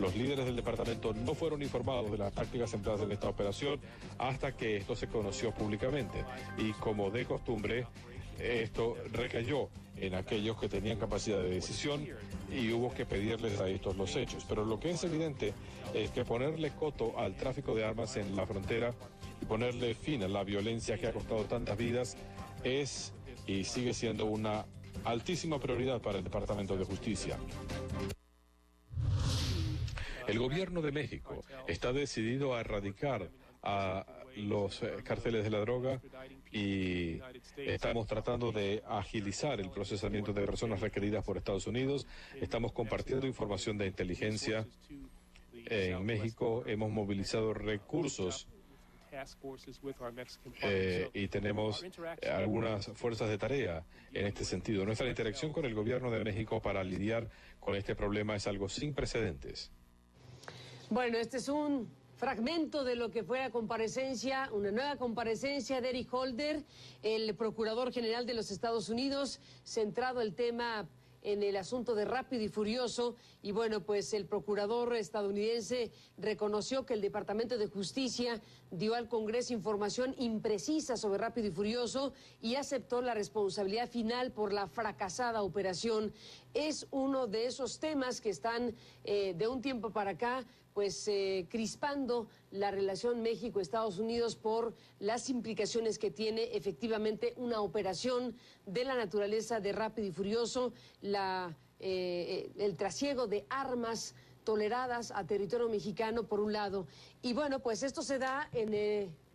Los líderes del departamento no fueron informados de las tácticas empleadas en esta operación hasta que esto se conoció públicamente. Y como de costumbre, esto recayó en aquellos que tenían capacidad de decisión y hubo que pedirles a estos los hechos. Pero lo que es evidente es que ponerle coto al tráfico de armas en la frontera y ponerle fin a la violencia que ha costado tantas vidas es y sigue siendo una altísima prioridad para el Departamento de Justicia. El gobierno de México está decidido a erradicar a los cárteles de la droga y estamos tratando de agilizar el procesamiento de personas requeridas por Estados Unidos. Estamos compartiendo información de inteligencia. En México hemos movilizado recursos y tenemos algunas fuerzas de tarea en este sentido. Nuestra interacción con el gobierno de México para lidiar con este problema es algo sin precedentes. Bueno, este es un fragmento de lo que fue la comparecencia, una nueva comparecencia de Eric Holder, el Procurador General de los Estados Unidos, centrado el tema en el asunto de Rápido y Furioso. Y bueno, pues el procurador estadounidense reconoció que el Departamento de Justicia dio al Congreso información imprecisa sobre Rápido y Furioso y aceptó la responsabilidad final por la fracasada operación. Es uno de esos temas que están de un tiempo para acá pues crispando la relación México-Estados Unidos por las implicaciones que tiene efectivamente una operación de la naturaleza de Rápido y Furioso, el trasiego de armas toleradas a territorio mexicano por un lado. Y bueno, pues esto se da en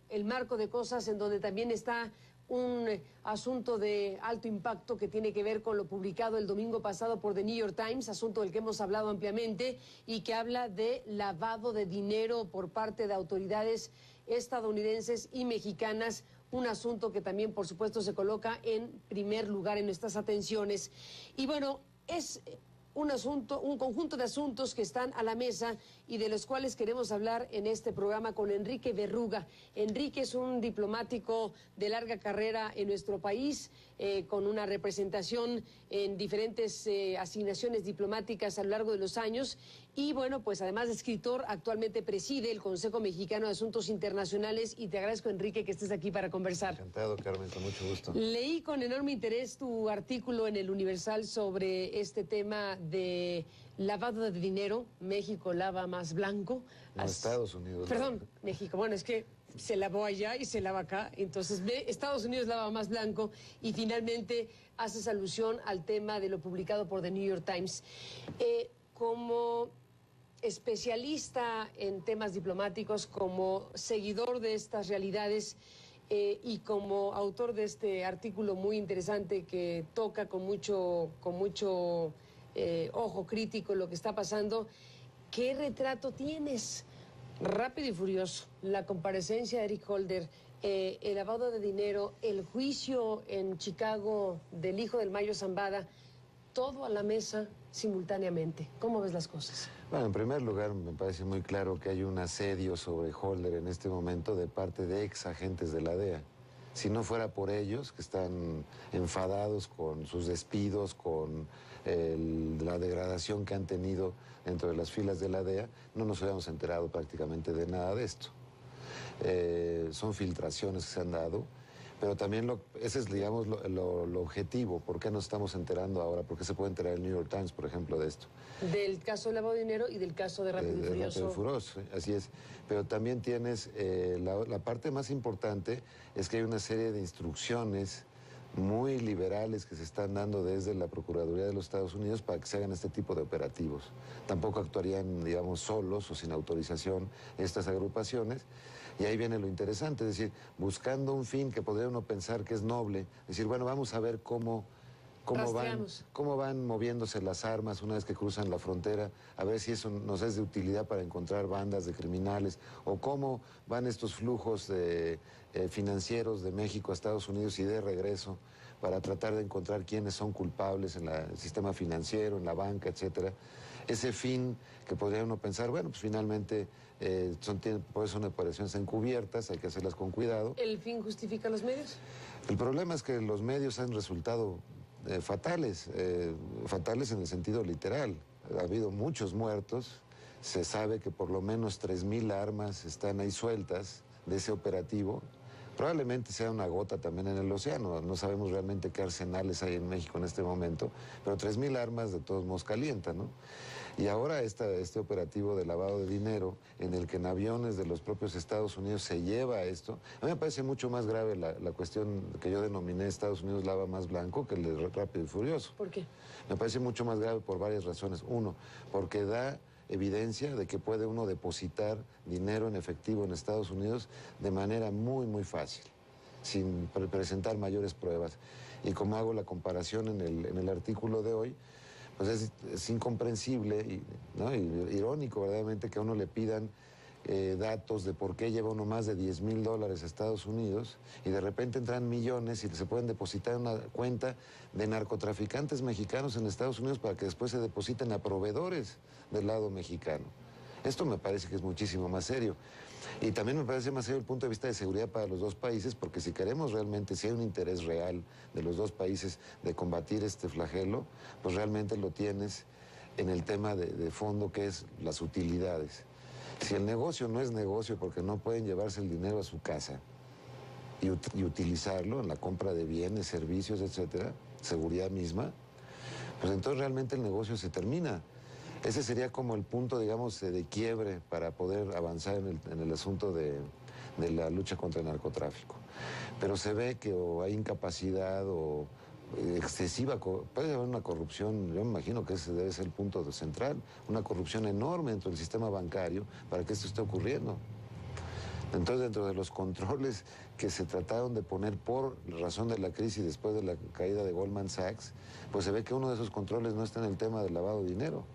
el marco de cosas en donde también está un asunto de alto impacto que tiene que ver con lo publicado el domingo pasado por The New York Times, asunto del que hemos hablado ampliamente y que habla de lavado de dinero por parte de autoridades estadounidenses y mexicanas, un asunto que también, por supuesto, se coloca en primer lugar en nuestras atenciones. Y bueno, es un conjunto de asuntos que están a la mesa y de los cuales queremos hablar en este programa con Enrique Berruga. Enrique es un diplomático de larga carrera en nuestro país, con una representación en diferentes asignaciones diplomáticas a lo largo de los años. Y bueno, pues además de escritor, actualmente preside el Consejo Mexicano de Asuntos Internacionales y te agradezco, Enrique, que estés aquí para conversar. Encantado, Carmen, con mucho gusto. Leí con enorme interés tu artículo en el Universal sobre este tema de lavado de dinero. México lava más blanco. No, Estados Unidos. Perdón, México. Bueno, es que se lavó allá y se lava acá. Entonces, Estados Unidos lava más blanco y finalmente haces alusión al tema de lo publicado por The New York Times. Como especialista en temas diplomáticos, como seguidor de estas realidades y como autor de este artículo muy interesante que toca con mucho ojo crítico lo que está pasando, ¿qué retrato tienes? Rápido y Furioso, la comparecencia de Eric Holder, el lavado de dinero, el juicio en Chicago del hijo del Mayo Zambada, todo a la mesa simultáneamente. ¿Cómo ves las cosas? Bueno, en primer lugar, me parece muy claro que hay un asedio sobre Holder en este momento de parte de ex agentes de la DEA. Si no fuera por ellos, que están enfadados con sus despidos, con la degradación que han tenido dentro de las filas de la DEA, no nos hubiéramos enterado prácticamente de nada de esto. Son filtraciones que se han dado, pero también ese es, digamos, lo objetivo. ¿Por qué nos estamos enterando ahora? ¿Por qué se puede enterar el New York Times, por ejemplo, de esto? Del caso de lavado de dinero y del caso de Rápido y Furioso. Rápido y Furioso, así es. Pero también tienes, la parte más importante es que hay una serie de instrucciones muy liberales que se están dando desde la Procuraduría de los Estados Unidos para que se hagan este tipo de operativos. Tampoco actuarían, digamos, solos o sin autorización estas agrupaciones. Y ahí viene lo interesante, es decir, buscando un fin que podría uno pensar que es noble, decir, bueno, vamos a ver cómo van moviéndose las armas una vez que cruzan la frontera, a ver si eso nos es de utilidad para encontrar bandas de criminales, o cómo van estos flujos financieros de México a Estados Unidos y de regreso, para tratar de encontrar quiénes son culpables en el sistema financiero, en la banca, etcétera. Ese fin que podría uno pensar, bueno, pues finalmente son operaciones encubiertas, hay que hacerlas con cuidado. ¿El fin justifica los medios? El problema es que los medios han resultado fatales en el sentido literal. Ha habido muchos muertos, Se sabe que por lo menos 3,000 armas están ahí sueltas de ese operativo. Probablemente sea una gota también en el océano. No sabemos realmente qué arsenales hay en México en este momento, pero 3,000 armas de todos modos calientan, ¿no? Y ahora este operativo de lavado de dinero, en el que en aviones de los propios Estados Unidos se lleva esto, a mí me parece mucho más grave la cuestión que yo denominé Estados Unidos lava más blanco que el de Rápido y Furioso. ¿Por qué? Me parece mucho más grave por varias razones. Uno, porque da evidencia de que puede uno depositar dinero en efectivo en Estados Unidos de manera muy, muy fácil, sin presentar mayores pruebas. Y como hago la comparación en el artículo de hoy, pues es incomprensible ¿no? y irónico verdaderamente que a uno le pidan datos de por qué lleva uno más de $10,000 a Estados Unidos y de repente entran millones y se pueden depositar en una cuenta de narcotraficantes mexicanos en Estados Unidos para que después se depositen a proveedores del lado mexicano. Esto me parece que es muchísimo más serio. Y también me parece más serio el punto de vista de seguridad para los dos países, porque si queremos realmente, si hay un interés real de los dos países de combatir este flagelo, pues realmente lo tienes en el tema de fondo, que es las utilidades. Si el negocio no es negocio porque no pueden llevarse el dinero a su casa y utilizarlo en la compra de bienes, servicios, etcétera, seguridad misma, pues entonces realmente el negocio se termina. Ese sería como el punto, digamos, de quiebre para poder avanzar en el asunto de la lucha contra el narcotráfico. Pero se ve que o hay incapacidad o excesiva, puede haber una corrupción, yo me imagino que ese debe ser el punto central, una corrupción enorme dentro del sistema bancario para que esto esté ocurriendo. Entonces, dentro de los controles que se trataron de poner por razón de la crisis después de la caída de Goldman Sachs, pues se ve que uno de esos controles no está en el tema del lavado de dinero.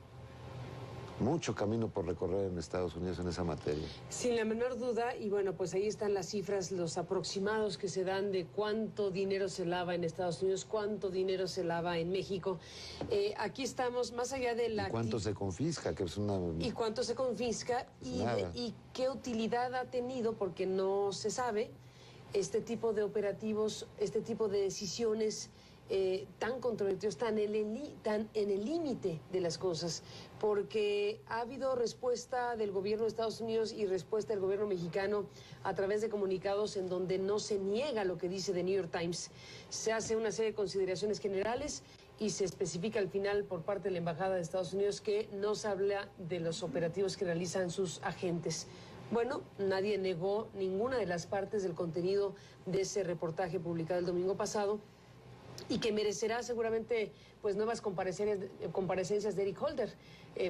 Mucho camino por recorrer en Estados Unidos en esa materia. Sin la menor duda, y bueno, pues ahí están las cifras, los aproximados que se dan de cuánto dinero se lava en Estados Unidos, cuánto dinero se lava en México. Aquí estamos, más allá de la... ¿Y cuánto se confisca? Que es una... ¿Y cuánto se confisca? Y qué utilidad ha tenido, porque no se sabe, este tipo de operativos, este tipo de decisiones tan controvertidos, tan en el límite de las cosas, porque ha habido respuesta del gobierno de Estados Unidos y respuesta del gobierno mexicano a través de comunicados en donde no se niega lo que dice The New York Times. Se hace una serie de consideraciones generales y se especifica al final por parte de la Embajada de Estados Unidos que no se habla de los operativos que realizan sus agentes. Bueno, nadie negó ninguna de las partes del contenido de ese reportaje publicado el domingo pasado, y que merecerá seguramente pues nuevas comparecencias de Eric Holder,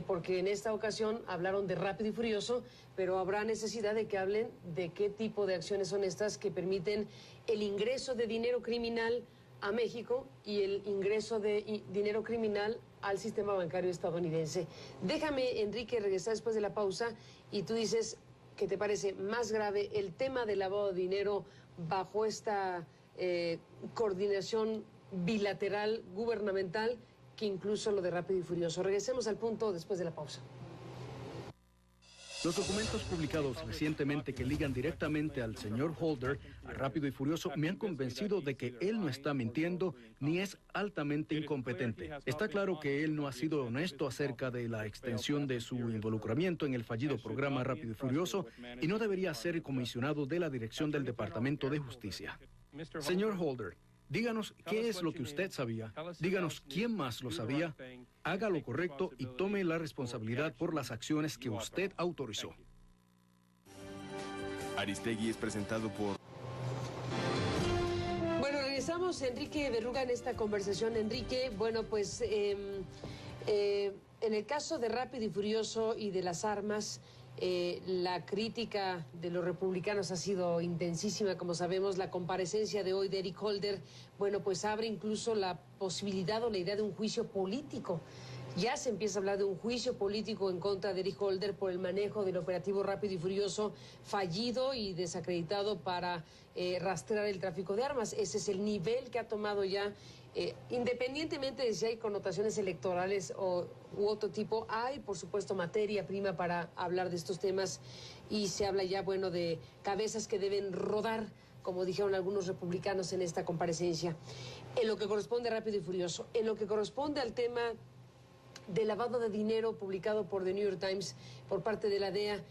porque en esta ocasión hablaron de Rápido y Furioso, pero habrá necesidad de que hablen de qué tipo de acciones son estas que permiten el ingreso de dinero criminal a México y el ingreso de dinero criminal al sistema bancario estadounidense. Déjame, Enrique, regresar después de la pausa y tú dices que te parece más grave el tema del lavado de dinero bajo esta coordinación bilateral, gubernamental, que incluso lo de Rápido y Furioso. Regresemos al punto después de la pausa. Los documentos publicados recientemente que ligan directamente al señor Holder, a Rápido y Furioso, me han convencido de que él no está mintiendo ni es altamente incompetente. Está claro que él no ha sido honesto acerca de la extensión de su involucramiento en el fallido programa Rápido y Furioso y no debería ser comisionado de la dirección del Departamento de Justicia. Señor Holder, díganos qué es lo que usted sabía, díganos quién más lo sabía, haga lo correcto y tome la responsabilidad por las acciones que usted autorizó. Aristegui es presentado por... Bueno, regresamos, Enrique Berruga, en esta conversación. Enrique, bueno, pues en el caso de Rápido y Furioso y de las armas, la crítica de los republicanos ha sido intensísima, como sabemos. La comparecencia de hoy de Eric Holder, bueno, pues abre incluso la posibilidad o la idea de un juicio político. Ya se empieza a hablar de un juicio político en contra de Eric Holder por el manejo del operativo Rápido y Furioso fallido y desacreditado para rastrear el tráfico de armas. Ese es el nivel que ha tomado ya. Independientemente de si hay connotaciones electorales u otro tipo, hay por supuesto materia prima para hablar de estos temas y se habla ya, bueno, de cabezas que deben rodar, como dijeron algunos republicanos en esta comparecencia. En lo que corresponde a Rápido y Furioso, en lo que corresponde al tema de lavado de dinero publicado por The New York Times por parte de la DEA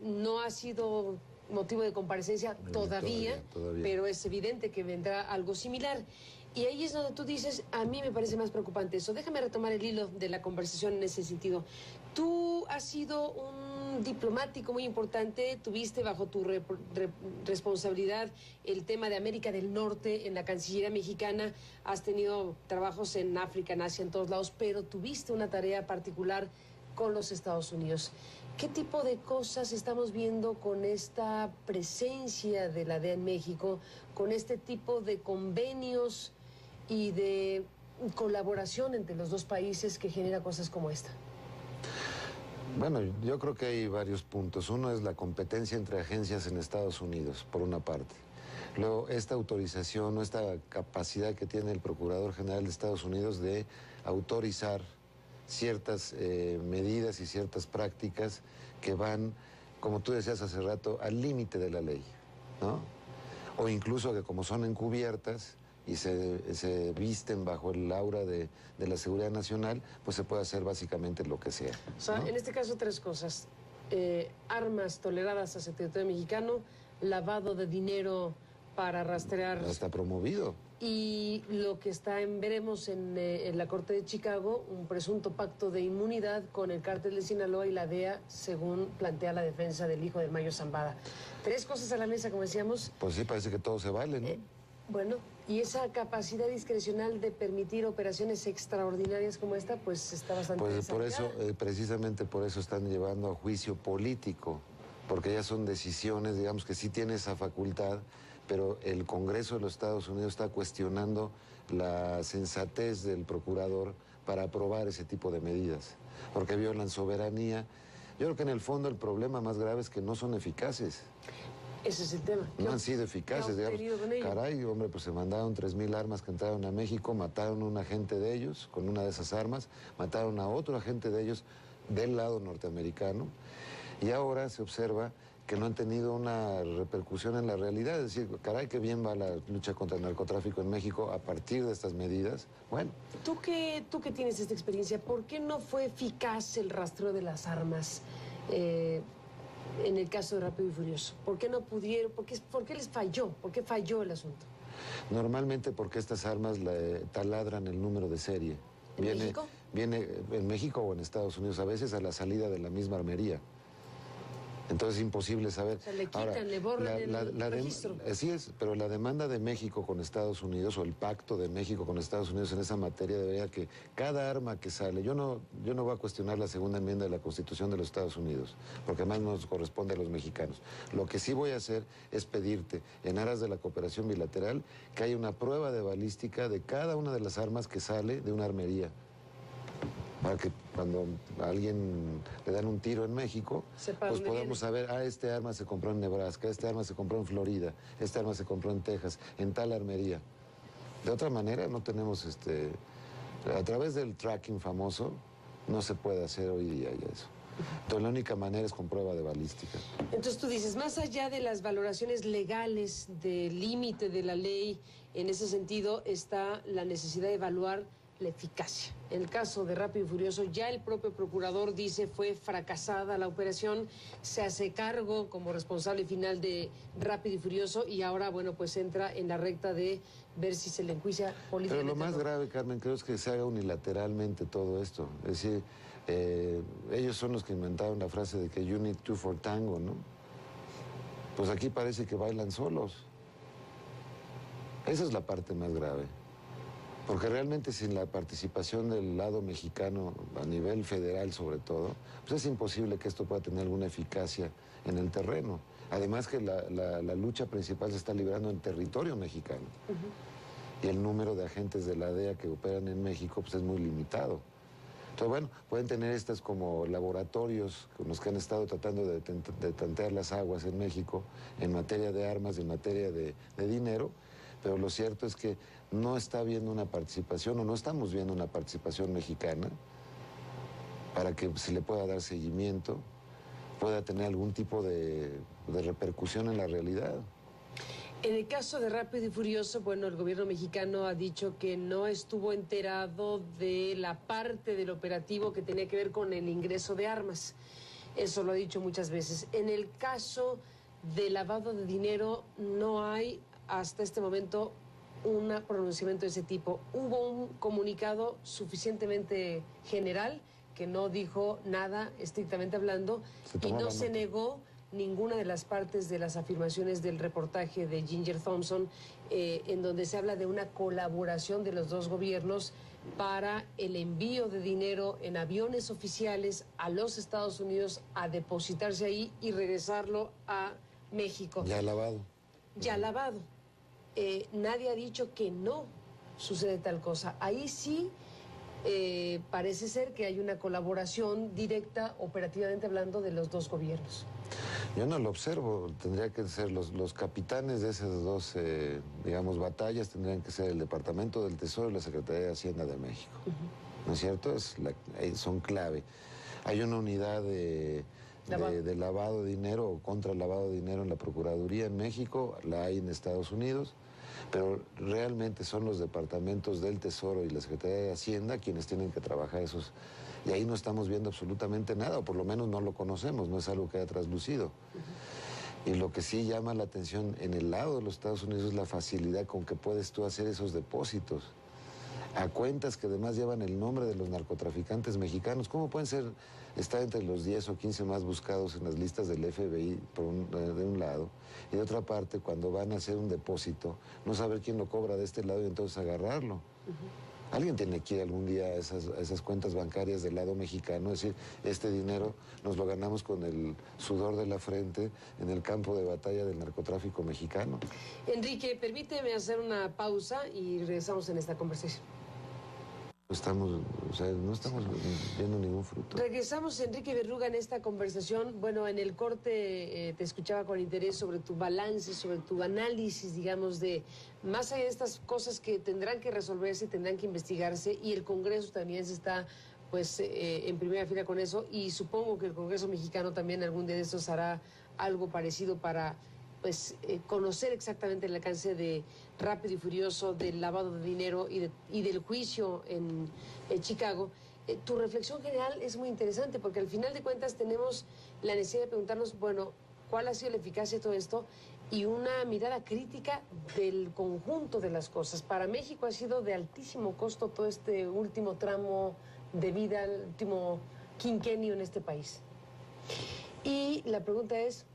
no ha sido motivo de comparecencia todavía, pero es evidente que vendrá algo similar. Y ahí es donde tú dices, a mí me parece más preocupante eso. Déjame retomar el hilo de la conversación en ese sentido. Tú has sido un diplomático muy importante, tuviste bajo tu responsabilidad el tema de América del Norte en la Cancillería mexicana, has tenido trabajos en África, en Asia, en todos lados, pero tuviste una tarea particular con los Estados Unidos. ¿Qué tipo de cosas estamos viendo con esta presencia de la DEA en México, con este tipo de convenios y de colaboración entre los dos países que genera cosas como esta? Bueno, yo creo que hay varios puntos. Uno es la competencia entre agencias en Estados Unidos, por una parte. Luego, esta autorización o esta capacidad que tiene el Procurador General de Estados Unidos de autorizar ciertas medidas y ciertas prácticas que van, como tú decías hace rato, al límite de la ley, ¿no? O incluso que como son encubiertas y se visten bajo el aura de la seguridad nacional, pues se puede hacer básicamente lo que sea, ¿no? O sea, en este caso tres cosas. Armas toleradas hacia el territorio mexicano, lavado de dinero para rastrear... Está promovido. Y lo que veremos en la Corte de Chicago, un presunto pacto de inmunidad con el cártel de Sinaloa y la DEA, según plantea la defensa del hijo del Mayo Zambada. Tres cosas a la mesa, como decíamos. Pues sí, parece que todo se vale, ¿no? Bueno, y esa capacidad discrecional de permitir operaciones extraordinarias como esta, pues está bastante Pues por eso, precisamente por eso están llevando a juicio político, porque ya son decisiones, digamos que sí tiene esa facultad, pero el Congreso de los Estados Unidos está cuestionando la sensatez del procurador para aprobar ese tipo de medidas, porque violan soberanía. Yo creo que en el fondo el problema más grave es que no son eficaces. Ese es el tema. No han sido eficaces, digamos. Caray, hombre, pues se mandaron 3,000 armas que entraron a México, mataron a un agente de ellos con una de esas armas, mataron a otro agente de ellos del lado norteamericano, y ahora se observa que no han tenido una repercusión en la realidad. Es decir, caray, qué bien va la lucha contra el narcotráfico en México a partir de estas medidas. Bueno. Tú que tienes esta experiencia, ¿por qué no fue eficaz el rastreo de las armas en el caso de Rápido y Furioso? ¿Por qué no pudieron? ¿Por qué les falló? ¿Por qué falló el asunto? Normalmente porque estas armas taladran el número de serie. ¿En México? Viene en México o en Estados Unidos, a veces a la salida de la misma armería. Entonces es imposible saber. O sea, le quitan, le borran el registro. Así es, pero la demanda de México con Estados Unidos, o el pacto de México con Estados Unidos en esa materia, debería que cada arma que sale, yo no voy a cuestionar la segunda enmienda de la Constitución de los Estados Unidos, porque además nos corresponde a los mexicanos. Lo que sí voy a hacer es pedirte, en aras de la cooperación bilateral, que haya una prueba de balística de cada una de las armas que sale de una armería, para que cuando a alguien le dan un tiro en México, pues podamos saber, este arma se compró en Nebraska, este arma se compró en Florida, este arma se compró en Texas, en tal armería. De otra manera no tenemos, a través del tracking famoso, no se puede hacer hoy día ya eso. Entonces la única manera es con prueba de balística. Entonces tú dices, más allá de las valoraciones legales del límite de la ley, en ese sentido está la necesidad de evaluar la eficacia. En el caso de Rápido y Furioso, ya el propio procurador dice fue fracasada la operación, se hace cargo como responsable final de Rápido y Furioso y ahora, bueno, pues entra en la recta de ver si se le enjuicia políticamente. Pero lo más grave, Carmen, creo es que se haga unilateralmente todo esto. Es decir, ellos son los que inventaron la frase de que you need two for tango, ¿no? Pues aquí parece que bailan solos. Esa es la parte más grave. Porque realmente sin la participación del lado mexicano, a nivel federal sobre todo, pues es imposible que esto pueda tener alguna eficacia en el terreno. Además que la lucha principal se está librando en territorio mexicano. Y el número de agentes de la DEA que operan en México pues es muy limitado. Entonces, bueno, pueden tener estas como laboratorios con los que han estado tratando de tantear las aguas en México en materia de armas, en materia de dinero, pero lo cierto es que no está habiendo una participación, o no estamos viendo una participación mexicana para que se le pueda dar seguimiento, pueda tener algún tipo de repercusión en la realidad. En el caso de Rápido y Furioso, bueno, el gobierno mexicano ha dicho que no estuvo enterado de la parte del operativo que tenía que ver con el ingreso de armas. Eso lo ha dicho muchas veces. En el caso de lavado de dinero, no hay hasta este momento un pronunciamiento de ese tipo. Hubo un comunicado suficientemente general que no dijo nada estrictamente hablando y no se negó ninguna de las partes de las afirmaciones del reportaje de Ginger Thompson, en donde se habla de una colaboración de los dos gobiernos para el envío de dinero en aviones oficiales a los Estados Unidos a depositarse ahí y regresarlo a México. Ya lavado. Ya lavado. Nadie ha dicho que no sucede tal cosa. Ahí sí parece ser que hay una colaboración directa, operativamente hablando, de los dos gobiernos. Yo no lo observo, tendría que ser los capitanes de esas dos, digamos, batallas, tendrían que ser el Departamento del Tesoro y la Secretaría de Hacienda de México. ¿No es cierto? Son clave. Hay una unidad de lavado de dinero o contra el lavado de dinero en la Procuraduría en México, la hay en Estados Unidos, pero realmente son los departamentos del Tesoro y la Secretaría de Hacienda quienes tienen que trabajar esos. Y ahí no estamos viendo absolutamente nada, o por lo menos no lo conocemos, no es algo que haya traslucido. Y lo que sí llama la atención en el lado de los Estados Unidos es la facilidad con que puedes tú hacer esos depósitos a cuentas que además llevan el nombre de los narcotraficantes mexicanos. ¿Cómo pueden estar entre los 10 o 15 más buscados en las listas del FBI, de un lado, y de otra parte, cuando van a hacer un depósito, no saber quién lo cobra de este lado y entonces agarrarlo? Alguien tiene que ir algún día a esas cuentas bancarias del lado mexicano, es decir, este dinero nos lo ganamos con el sudor de la frente en el campo de batalla del narcotráfico mexicano. Enrique, permíteme hacer una pausa y regresamos en esta conversación. No estamos viendo ningún fruto. Regresamos, Enrique Berruga, en esta conversación. Bueno, en el corte te escuchaba con interés sobre tu balance, sobre tu análisis, digamos, de más allá de estas cosas que tendrán que resolverse, tendrán que investigarse, y el Congreso también se está, pues, en primera fila con eso, y supongo que el Congreso mexicano también algún día de estos hará algo parecido para, pues, conocer exactamente el alcance de Rápido y Furioso, del lavado de dinero y del juicio en Chicago. Tu reflexión general es muy interesante porque al final de cuentas tenemos la necesidad de preguntarnos, bueno, ¿cuál ha sido la eficacia de todo esto? Y una mirada crítica del conjunto de las cosas. Para México ha sido de altísimo costo todo este último tramo de vida, el último quinquenio en este país. Y la pregunta es,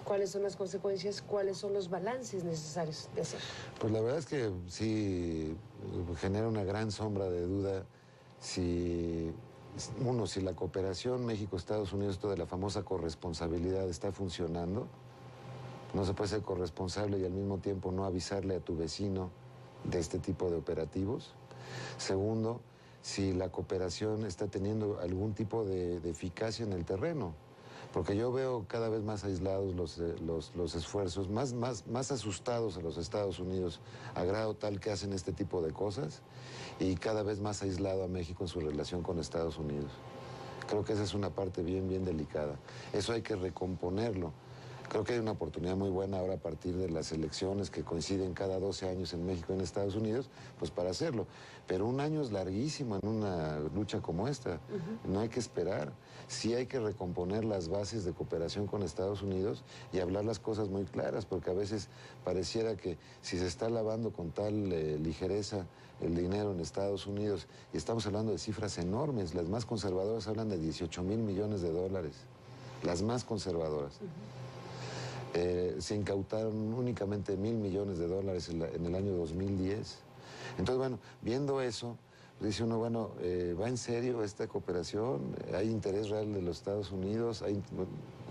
¿cuáles son las consecuencias? ¿Cuáles son los balances necesarios de hacer? Pues la verdad es que sí genera una gran sombra de duda si la cooperación México-Estados Unidos, toda la famosa corresponsabilidad está funcionando. No se puede ser corresponsable y al mismo tiempo no avisarle a tu vecino de este tipo de operativos. Segundo, si la cooperación está teniendo algún tipo de eficacia en el terreno. Porque yo veo cada vez más aislados los esfuerzos, más asustados a los Estados Unidos, a grado tal que hacen este tipo de cosas, y cada vez más aislado a México en su relación con Estados Unidos. Creo que esa es una parte bien delicada. Eso hay que recomponerlo. Creo que hay una oportunidad muy buena ahora a partir de las elecciones que coinciden cada 12 años en México y en Estados Unidos, pues para hacerlo. Pero un año es larguísimo en una lucha como esta. No hay que esperar. Sí hay que recomponer las bases de cooperación con Estados Unidos y hablar las cosas muy claras, porque a veces pareciera que si se está lavando con tal ligereza el dinero en Estados Unidos, y estamos hablando de cifras enormes, las más conservadoras hablan de 18,000 millones de dólares, las más conservadoras. Se incautaron únicamente 1,000 millones de dólares en el año 2010. Entonces, bueno, viendo eso, dice uno, bueno, ¿va en serio esta cooperación? ¿Hay interés real de los Estados Unidos?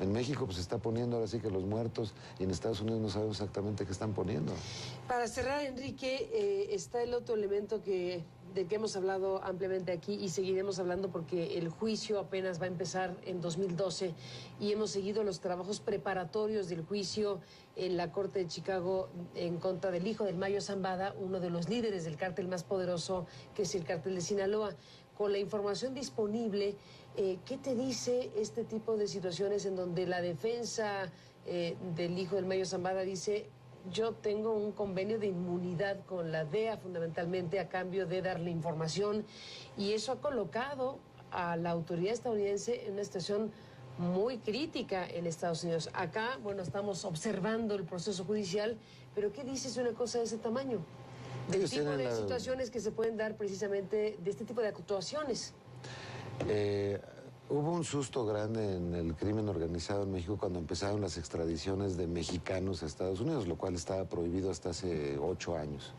En México pues se está poniendo ahora sí que los muertos, y en Estados Unidos no sabemos exactamente qué están poniendo. Para cerrar, Enrique, está el otro elemento del que hemos hablado ampliamente aquí y seguiremos hablando porque el juicio apenas va a empezar en 2012 y hemos seguido los trabajos preparatorios del juicio en la Corte de Chicago en contra del hijo del Mayo Zambada, uno de los líderes del cártel más poderoso, que es el cártel de Sinaloa. Con la información disponible, ¿qué te dice este tipo de situaciones en donde la defensa del hijo del Mayo Zambada dice yo tengo un convenio de inmunidad con la DEA fundamentalmente a cambio de darle información, y eso ha colocado a la autoridad estadounidense en una situación muy crítica en Estados Unidos. Acá, bueno, estamos observando el proceso judicial, pero ¿qué dices de una cosa de ese tamaño? Del Ellos tipo de tienen situaciones que se pueden dar precisamente de este tipo de actuaciones. Hubo un susto grande en el crimen organizado en México cuando empezaron las extradiciones de mexicanos a Estados Unidos, lo cual estaba prohibido hasta hace 8 años.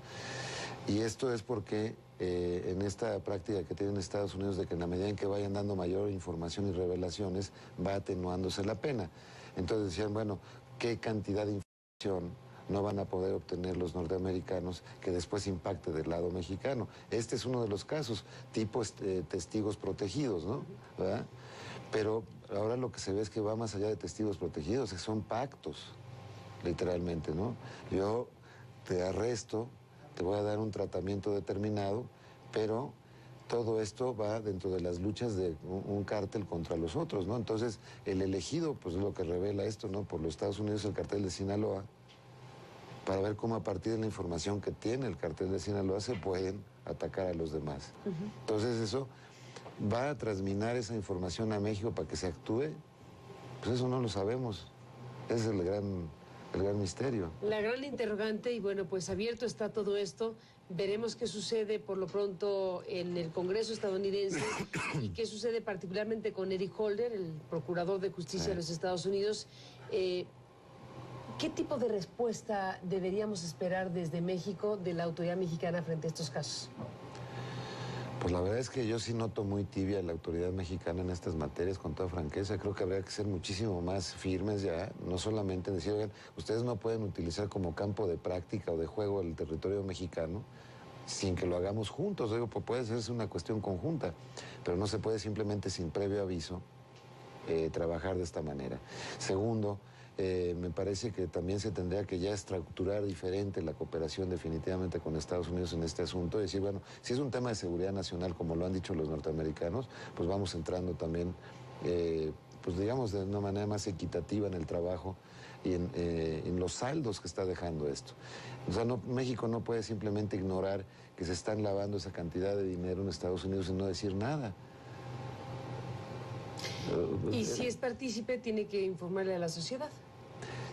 Y esto es porque en esta práctica que tienen Estados Unidos de que en la medida en que vayan dando mayor información y revelaciones, va atenuándose la pena. Entonces decían, bueno, ¿qué cantidad de información no van a poder obtener los norteamericanos que después impacte del lado mexicano? Este es uno de los casos, tipo testigos protegidos, ¿no? ¿Verdad? Pero ahora lo que se ve es que va más allá de testigos protegidos, que son pactos, literalmente, ¿no? Yo te arresto, te voy a dar un tratamiento determinado, pero todo esto va dentro de las luchas de un cártel contra los otros, ¿no? Entonces, el elegido, pues es lo que revela esto, ¿no? Por los Estados Unidos, el cartel de Sinaloa, para ver cómo a partir de la información que tiene el cartel de Sinaloa se pueden atacar a los demás. Entonces, eso va a transminar esa información a México para que se actúe. Pues eso no lo sabemos. Ese es el gran misterio. La gran interrogante, y bueno, pues abierto está todo esto. Veremos qué sucede por lo pronto en el Congreso estadounidense y qué sucede particularmente con Eric Holder, el procurador de justicia de los Estados Unidos. ¿Qué tipo de respuesta deberíamos esperar desde México de la autoridad mexicana frente a estos casos? Pues la verdad es que yo sí noto muy tibia la autoridad mexicana en estas materias, con toda franqueza. Creo que habría que ser muchísimo más firmes ya, no solamente decir, oigan, ustedes no pueden utilizar como campo de práctica o de juego el territorio mexicano sin que lo hagamos juntos. Digo, pues puede ser una cuestión conjunta, pero no se puede simplemente sin previo aviso trabajar de esta manera. Segundo, me parece que también se tendría que ya estructurar diferente la cooperación definitivamente con Estados Unidos en este asunto. Es decir, bueno, si es un tema de seguridad nacional, como lo han dicho los norteamericanos, pues vamos entrando también, pues digamos, de una manera más equitativa en el trabajo y en los saldos que está dejando esto. O sea, México no puede simplemente ignorar que se están lavando esa cantidad de dinero en Estados Unidos y no decir nada. Y si es partícipe, tiene que informarle a la sociedad.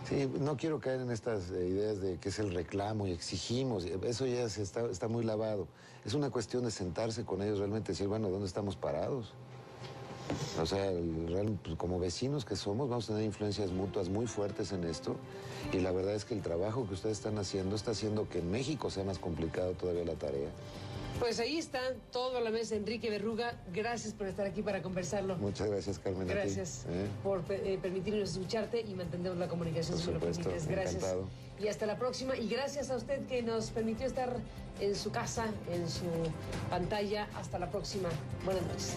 Sí, no quiero caer en estas ideas de que es el reclamo y exigimos, eso ya está muy lavado. Es una cuestión de sentarse con ellos realmente, decir, bueno, ¿dónde estamos parados? O sea, pues, como vecinos que somos, vamos a tener influencias mutuas muy fuertes en esto, y la verdad es que el trabajo que ustedes están haciendo está haciendo que en México sea más complicado todavía la tarea. Pues ahí está, todo a la mesa. Enrique Berruga, gracias por estar aquí para conversarlo. Muchas gracias, Carmen. Gracias por permitirnos escucharte y mantenernos la comunicación. Por supuesto, gracias. encantado. Y hasta la próxima. Y gracias a usted que nos permitió estar en su casa, en su pantalla. Hasta la próxima. Buenas noches.